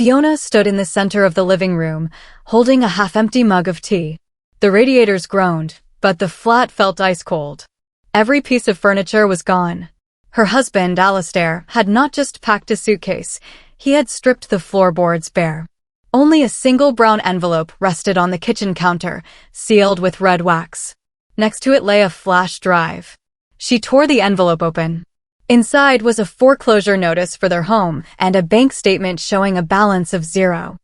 Fiona stood in the center of the living room, holding a half-empty mug of tea. The radiators groaned, but the flat felt ice-cold. Every piece of furniture was gone. Her husband, Alistair, had not just packed a suitcase, he had stripped the floorboards bare. Only a single brown envelope rested on the kitchen counter, sealed with red wax. Next to it lay a flash drive. She tore the envelope open. Inside was a foreclosure notice for their home and a bank statement showing a balance of 0.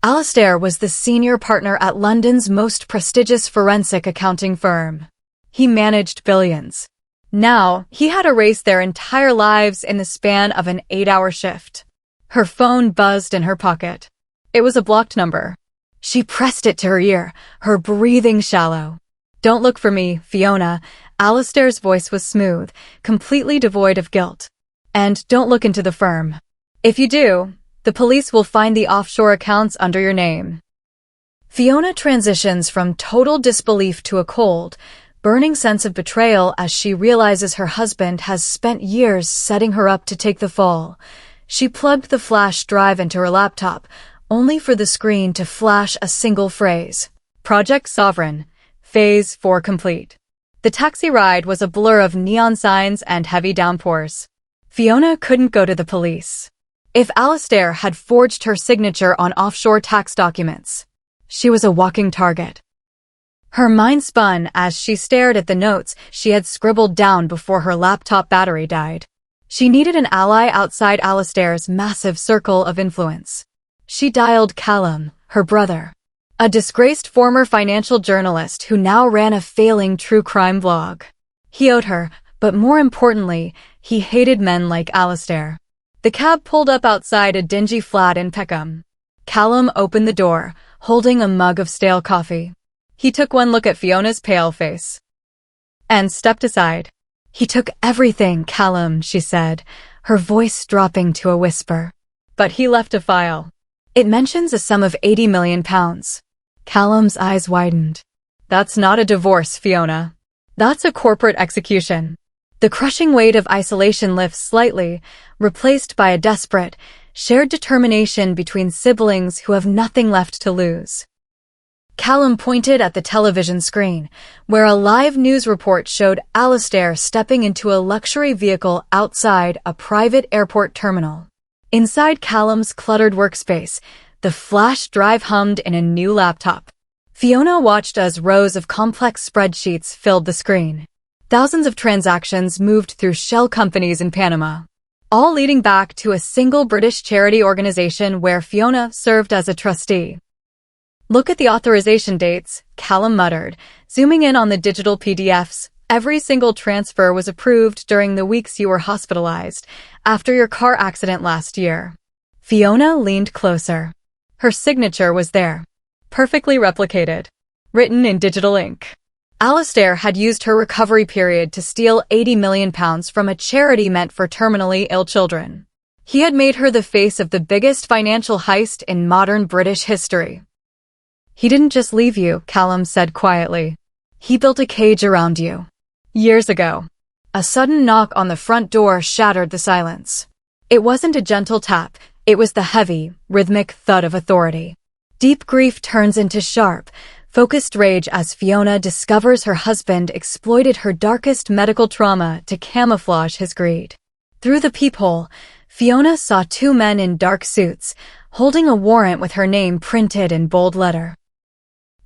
Alistair was the senior partner at London's most prestigious forensic accounting firm. He managed billions. Now, he had erased their entire lives in the span of an 8-hour shift. Her phone buzzed in her pocket. It was a blocked number. She pressed it to her ear, her breathing shallow. "Don't look for me, Fiona." Alistair's voice was smooth, completely devoid of guilt. "And don't look into the firm. If you do, the police will find the offshore accounts under your name." Fiona transitions from total disbelief to a cold, burning sense of betrayal as she realizes her husband has spent years setting her up to take the fall. She plugged the flash drive into her laptop, only for the screen to flash a single phrase. "Project Sovereign. Phase 4 complete." The taxi ride was a blur of neon signs and heavy downpours. Fiona couldn't go to the police. If Alistair had forged her signature on offshore tax documents, she was a walking target. Her mind spun as she stared at the notes she had scribbled down before her laptop battery died. She needed an ally outside Alistair's massive circle of influence. She dialed Callum, her brother, a disgraced former financial journalist who now ran a failing true crime blog. He owed her, but more importantly, he hated men like Alistair. The cab pulled up outside a dingy flat in Peckham. Callum opened the door, holding a mug of stale coffee. He took one look at Fiona's pale face and stepped aside. "He took everything, Callum," she said, her voice dropping to a whisper. "But he left a file. It mentions a sum of £80 million. Callum's eyes widened. "That's not a divorce, Fiona. That's a corporate execution." The crushing weight of isolation lifts slightly, replaced by a desperate, shared determination between siblings who have nothing left to lose. Callum pointed at the television screen, where a live news report showed Alistair stepping into a luxury vehicle outside a private airport terminal. Inside Callum's cluttered workspace, the flash drive hummed in a new laptop. Fiona watched as rows of complex spreadsheets filled the screen. Thousands of transactions moved through shell companies in Panama, all leading back to a single British charity organization where Fiona served as a trustee. "Look at the authorization dates," Callum muttered, zooming in on the digital PDFs. "Every single transfer was approved during the weeks you were hospitalized, after your car accident last year." Fiona leaned closer. Her signature was there, perfectly replicated, written in digital ink. Alistair had used her recovery period to steal £80 million from a charity meant for terminally ill children. He had made her the face of the biggest financial heist in modern British history. "He didn't just leave you," Callum said quietly. "He built a cage around you. Years ago." A sudden knock on the front door shattered the silence. It wasn't a gentle tap, it was the heavy, rhythmic thud of authority. Deep grief turns into sharp, focused rage as Fiona discovers her husband exploited her darkest medical trauma to camouflage his greed. Through the peephole, Fiona saw 2 men in dark suits, holding a warrant with her name printed in bold letter.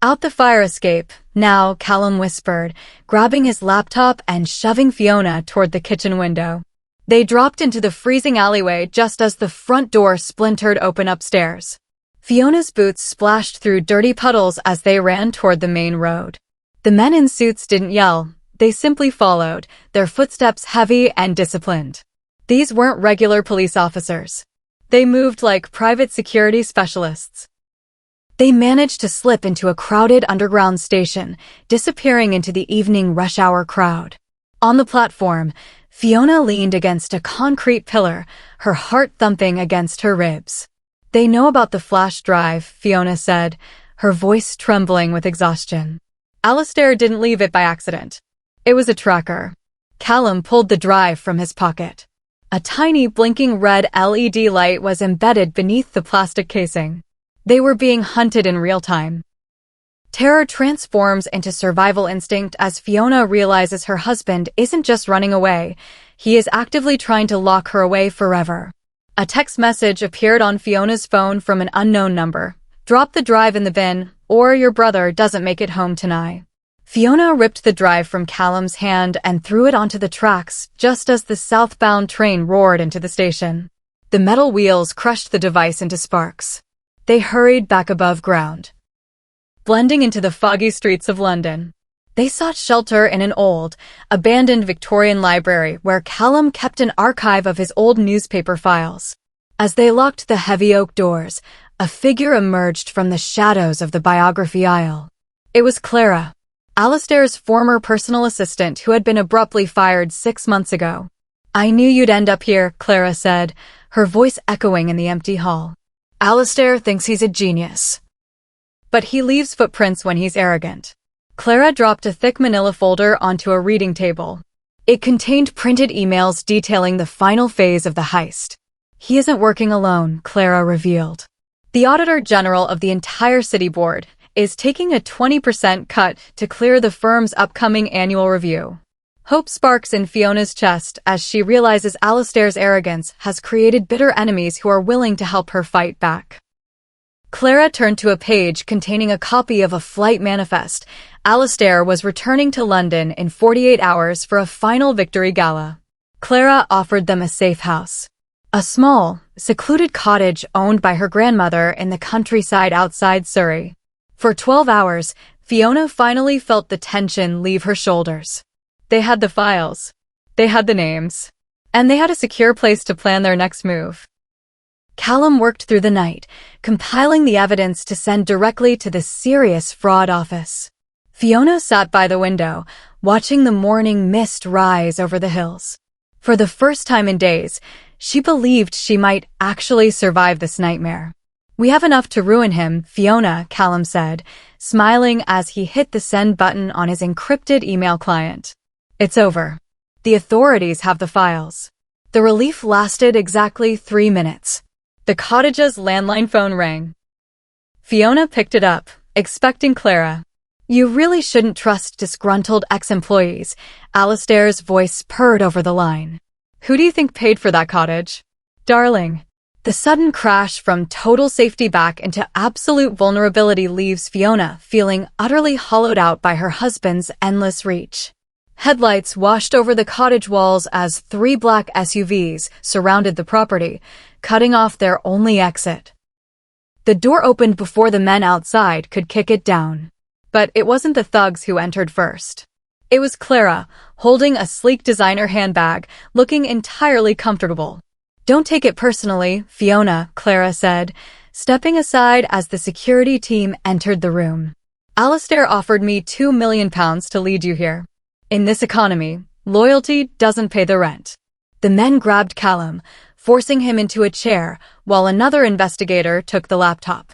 "Out the fire escape, now," Callum whispered, grabbing his laptop and shoving Fiona toward the kitchen window. They dropped into the freezing alleyway just as the front door splintered open upstairs. Fiona's boots splashed through dirty puddles as they ran toward the main road. The men in suits didn't yell, they simply followed, their footsteps heavy and disciplined. These weren't regular police officers. They moved like private security specialists. They managed to slip into a crowded underground station, disappearing into the evening rush hour crowd. On the platform, Fiona leaned against a concrete pillar, her heart thumping against her ribs. "They know about the flash drive," Fiona said, her voice trembling with exhaustion. "Alistair didn't leave it by accident. It was a tracker." Callum pulled the drive from his pocket. A tiny blinking red LED light was embedded beneath the plastic casing. They were being hunted in real time. Terror transforms into survival instinct as Fiona realizes her husband isn't just running away, he is actively trying to lock her away forever. A text message appeared on Fiona's phone from an unknown number. "Drop the drive in the bin, or your brother doesn't make it home tonight." Fiona ripped the drive from Callum's hand and threw it onto the tracks just as the southbound train roared into the station. The metal wheels crushed the device into sparks. They hurried back above ground, blending into the foggy streets of London. They sought shelter in an old, abandoned Victorian library where Callum kept an archive of his old newspaper files. As they locked the heavy oak doors, a figure emerged from the shadows of the biography aisle. It was Clara, Alistair's former personal assistant who had been abruptly fired 6 months ago. "I knew you'd end up here," Clara said, her voice echoing in the empty hall. "Alistair thinks he's a genius, but he leaves footprints when he's arrogant." Clara dropped a thick manila folder onto a reading table. It contained printed emails detailing the final phase of the heist. "He isn't working alone," Clara revealed. "The Auditor General of the entire city board is taking a 20% cut to clear the firm's upcoming annual review." Hope sparks in Fiona's chest as she realizes Alistair's arrogance has created bitter enemies who are willing to help her fight back. Clara turned to a page containing a copy of a flight manifest. Alistair was returning to London in 48 hours for a final victory gala. Clara offered them a safe house, a small, secluded cottage owned by her grandmother in the countryside outside Surrey. For 12 hours, Fiona finally felt the tension leave her shoulders. They had the files, they had the names, and they had a secure place to plan their next move. Callum worked through the night, compiling the evidence to send directly to the serious fraud office. Fiona sat by the window, watching the morning mist rise over the hills. For the first time in days, she believed she might actually survive this nightmare. "We have enough to ruin him, Fiona," Callum said, smiling as he hit the send button on his encrypted email client. "It's over. The authorities have the files." The relief lasted exactly 3 minutes. The cottage's landline phone rang. Fiona picked it up, expecting Clara. "You really shouldn't trust disgruntled ex-employees," Alistair's voice purred over the line. "Who do you think paid for that cottage?" "Darling." The sudden crash from total safety back into absolute vulnerability leaves Fiona feeling utterly hollowed out by her husband's endless reach. Headlights washed over the cottage walls as 3 black SUVs surrounded the property, cutting off their only exit. The door opened before the men outside could kick it down. But it wasn't the thugs who entered first. It was Clara, holding a sleek designer handbag, looking entirely comfortable. "Don't take it personally, Fiona," Clara said, stepping aside as the security team entered the room. "Alistair offered me £2 million to lead you here. In this economy, loyalty doesn't pay the rent." The men grabbed Callum, forcing him into a chair, while another investigator took the laptop.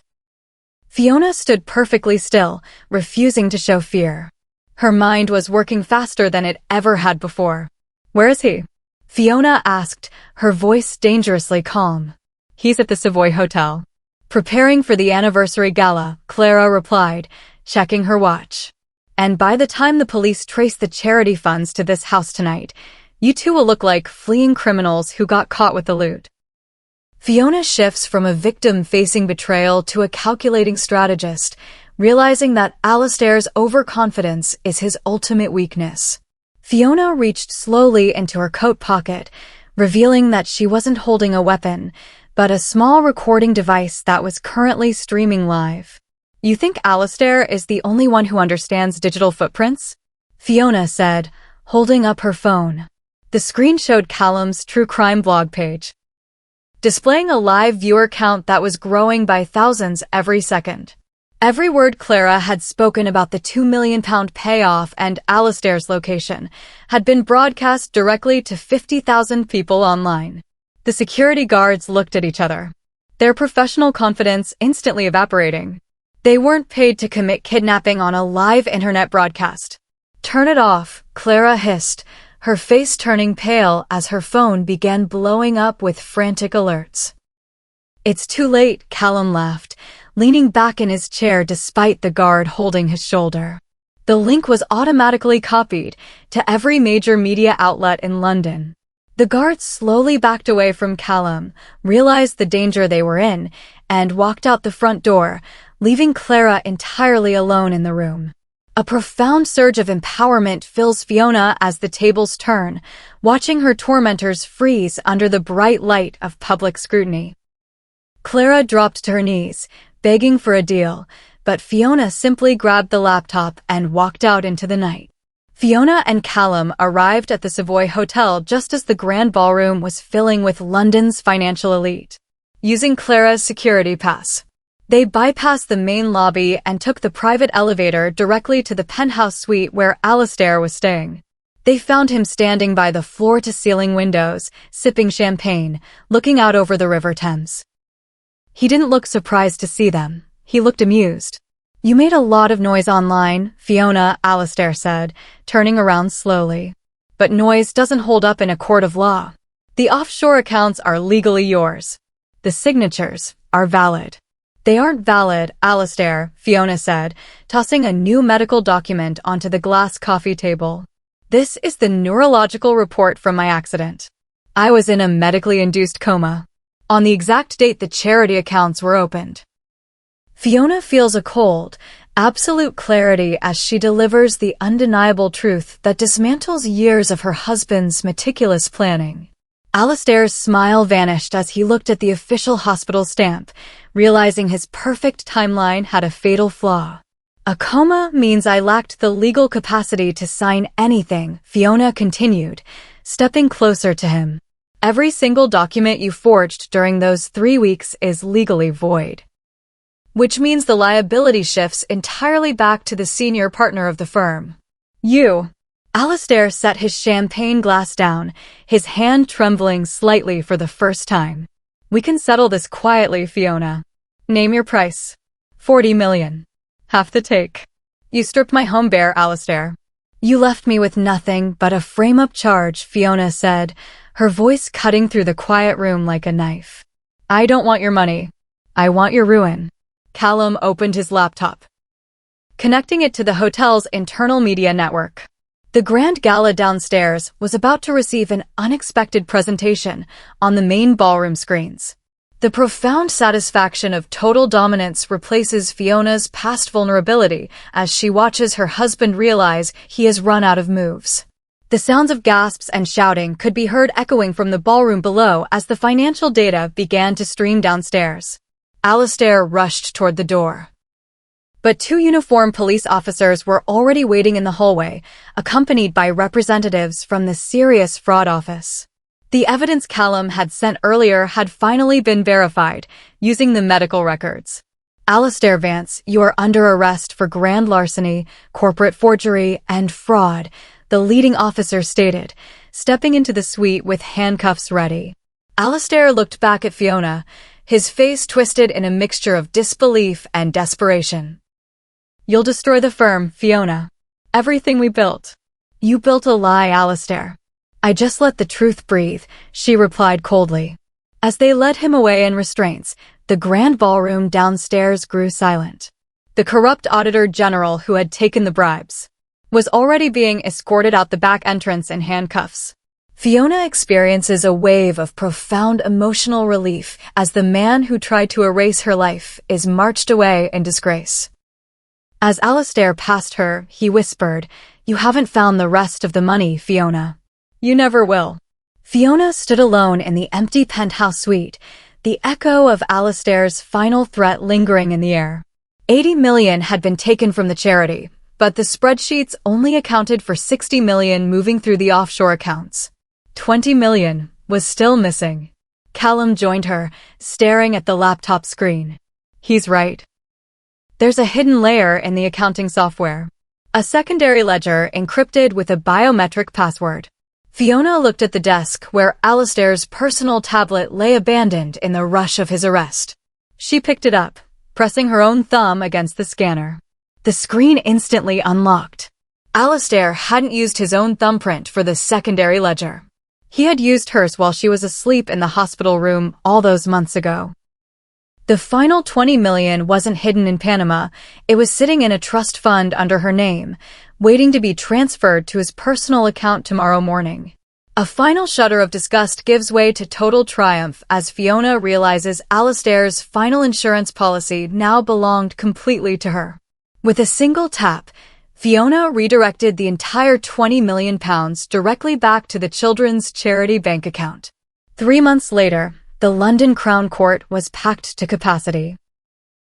Fiona stood perfectly still, refusing to show fear. Her mind was working faster than it ever had before. "Where is he?" Fiona asked, her voice dangerously calm. "He's at the Savoy Hotel, preparing for the anniversary gala," Clara replied, checking her watch. "And by the time the police trace the charity funds to this house tonight, you two will look like fleeing criminals who got caught with the loot." Fiona shifts from a victim facing betrayal to a calculating strategist, realizing that Alistair's overconfidence is his ultimate weakness. Fiona reached slowly into her coat pocket, revealing that she wasn't holding a weapon, but a small recording device that was currently streaming live. "You think Alistair is the only one who understands digital footprints?" Fiona said, holding up her phone. The screen showed Callum's true crime blog page, displaying a live viewer count that was growing by thousands every second. Every word Clara had spoken about the £2 million payoff and Alistair's location had been broadcast directly to 50,000 people online. The security guards looked at each other, their professional confidence instantly evaporating. They weren't paid to commit kidnapping on a live internet broadcast. "Turn it off," Clara hissed, her face turning pale as her phone began blowing up with frantic alerts. "It's too late," Callum laughed, leaning back in his chair despite the guard holding his shoulder. The link was automatically copied to every major media outlet in London. The guards slowly backed away from Callum, realized the danger they were in, and walked out the front door, leaving Clara entirely alone in the room. A profound surge of empowerment fills Fiona as the tables turn, watching her tormentors freeze under the bright light of public scrutiny. Clara dropped to her knees, begging for a deal, but Fiona simply grabbed the laptop and walked out into the night. Fiona and Callum arrived at the Savoy Hotel just as the grand ballroom was filling with London's financial elite. Using Clara's security pass, they bypassed the main lobby and took the private elevator directly to the penthouse suite where Alistair was staying. They found him standing by the floor-to-ceiling windows, sipping champagne, looking out over the River Thames. He didn't look surprised to see them. He looked amused. "You made a lot of noise online, Fiona," Alistair said, turning around slowly. "But noise doesn't hold up in a court of law. The offshore accounts are legally yours. The signatures are valid." "They aren't valid, Alistair," Fiona said, tossing a new medical document onto the glass coffee table. "This is the neurological report from my accident. I was in a medically induced coma on the exact date the charity accounts were opened." Fiona feels a cold, absolute clarity as she delivers the undeniable truth that dismantles years of her husband's meticulous planning. Alistair's smile vanished as he looked at the official hospital stamp, realizing his perfect timeline had a fatal flaw. "A coma means I lacked the legal capacity to sign anything," Fiona continued, stepping closer to him. "Every single document you forged during those 3 weeks is legally void. Which means the liability shifts entirely back to the senior partner of the firm. You." Alistair set his champagne glass down, his hand trembling slightly for the first time. "We can settle this quietly, Fiona. Name your price." 40 million. Half the take. "You stripped my home bare, Alistair." "You left me with nothing but a frame-up charge," Fiona said, her voice cutting through the quiet room like a knife. "I don't want your money. I want your ruin." Callum opened his laptop, connecting it to the hotel's internal media network. The grand gala downstairs was about to receive an unexpected presentation on the main ballroom screens. The profound satisfaction of total dominance replaces Fiona's past vulnerability as she watches her husband realize he has run out of moves. The sounds of gasps and shouting could be heard echoing from the ballroom below as the financial data began to stream downstairs. Alistair rushed toward the door. But 2 uniformed police officers were already waiting in the hallway, accompanied by representatives from the Serious Fraud Office. The evidence Callum had sent earlier had finally been verified, using the medical records. "Alistair Vance, you are under arrest for grand larceny, corporate forgery, and fraud," the leading officer stated, stepping into the suite with handcuffs ready. Alistair looked back at Fiona, his face twisted in a mixture of disbelief and desperation. "You'll destroy the firm, Fiona. Everything we built." "You built a lie, Alistair." "I just let the truth breathe," she replied coldly. As they led him away in restraints, the grand ballroom downstairs grew silent. The corrupt Auditor General who had taken the bribes was already being escorted out the back entrance in handcuffs. Fiona experiences a wave of profound emotional relief as the man who tried to erase her life is marched away in disgrace. As Alistair passed her, he whispered, "You haven't found the rest of the money, Fiona. You never will." Fiona stood alone in the empty penthouse suite, the echo of Alistair's final threat lingering in the air. 80 million had been taken from the charity, but the spreadsheets only accounted for 60 million moving through the offshore accounts. 20 million was still missing. Callum joined her, staring at the laptop screen. "He's right. There's a hidden layer in the accounting software. A secondary ledger encrypted with a biometric password." Fiona looked at the desk where Alistair's personal tablet lay abandoned in the rush of his arrest. She picked it up, pressing her own thumb against the scanner. The screen instantly unlocked. Alistair hadn't used his own thumbprint for the secondary ledger. He had used hers while she was asleep in the hospital room all those months ago. The final $20 million wasn't hidden in Panama. It was sitting in a trust fund under her name, waiting to be transferred to his personal account tomorrow morning. A final shudder of disgust gives way to total triumph as Fiona realizes Alistair's final insurance policy now belonged completely to her. With a single tap, Fiona redirected the entire £20 million directly back to the children's charity bank account. 3 months later, the London Crown Court was packed to capacity.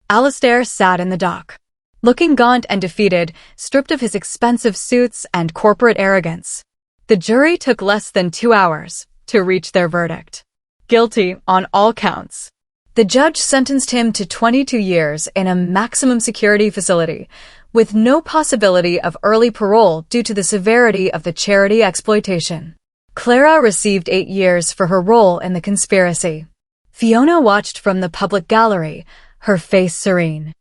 Alistair sat in the dock, looking gaunt and defeated, stripped of his expensive suits and corporate arrogance. The jury took less than 2 hours to reach their verdict. Guilty on all counts. The judge sentenced him to 22 years in a maximum security facility, with no possibility of early parole due to the severity of the charity exploitation. Clara received 8 years for her role in the conspiracy. Fiona watched from the public gallery, her face serene.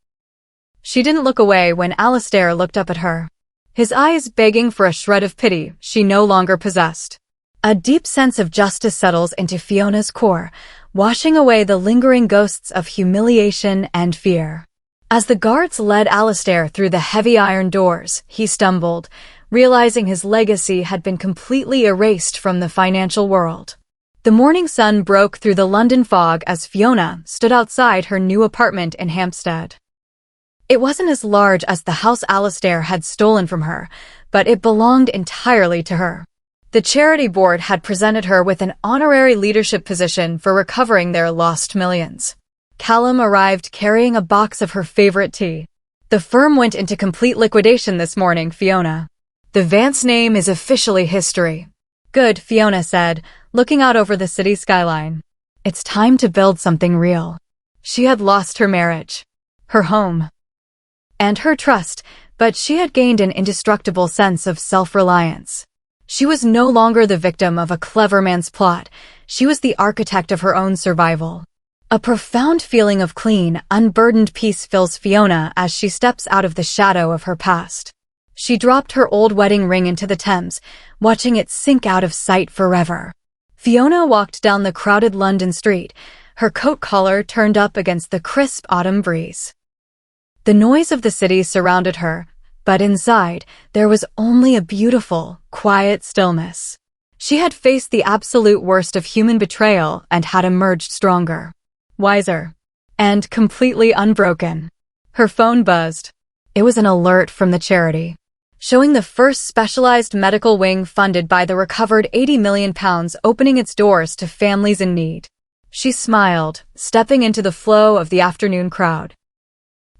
She didn't look away when Alistair looked up at her, his eyes begging for a shred of pity she no longer possessed. A deep sense of justice settles into Fiona's core, washing away the lingering ghosts of humiliation and fear. As the guards led Alistair through the heavy iron doors, he stumbled, realizing his legacy had been completely erased from the financial world. The morning sun broke through the London fog as Fiona stood outside her new apartment in Hampstead. It wasn't as large as the house Alistair had stolen from her, but it belonged entirely to her. The charity board had presented her with an honorary leadership position for recovering their lost millions. Callum arrived carrying a box of her favorite tea. The firm went into complete liquidation this morning, Fiona. The Vance name is officially history. Good, Fiona said, looking out over the city skyline. It's time to build something real. She had lost her marriage, her home, and her trust, but she had gained an indestructible sense of self-reliance. She was no longer the victim of a clever man's plot. She was the architect of her own survival. A profound feeling of clean, unburdened peace fills Fiona as she steps out of the shadow of her past. She dropped her old wedding ring into the Thames, watching it sink out of sight forever. Fiona walked down the crowded London street, her coat collar turned up against the crisp autumn breeze. The noise of the city surrounded her, but inside, there was only a beautiful, quiet stillness. She had faced the absolute worst of human betrayal and had emerged stronger, wiser, and completely unbroken. Her phone buzzed. It was an alert from the charity, showing the first specialized medical wing funded by the recovered £80 million opening its doors to families in need. She smiled, stepping into the flow of the afternoon crowd,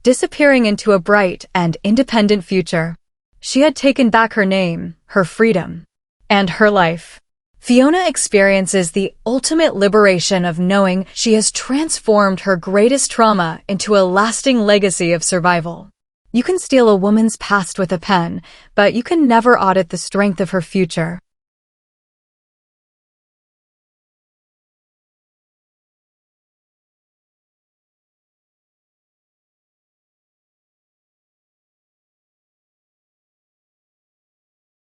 disappearing into a bright and independent future. She had taken back her name, her freedom, and her life. Fiona experiences the ultimate liberation of knowing she has transformed her greatest trauma into a lasting legacy of survival. You can steal a woman's past with a pen, but you can never audit the strength of her future.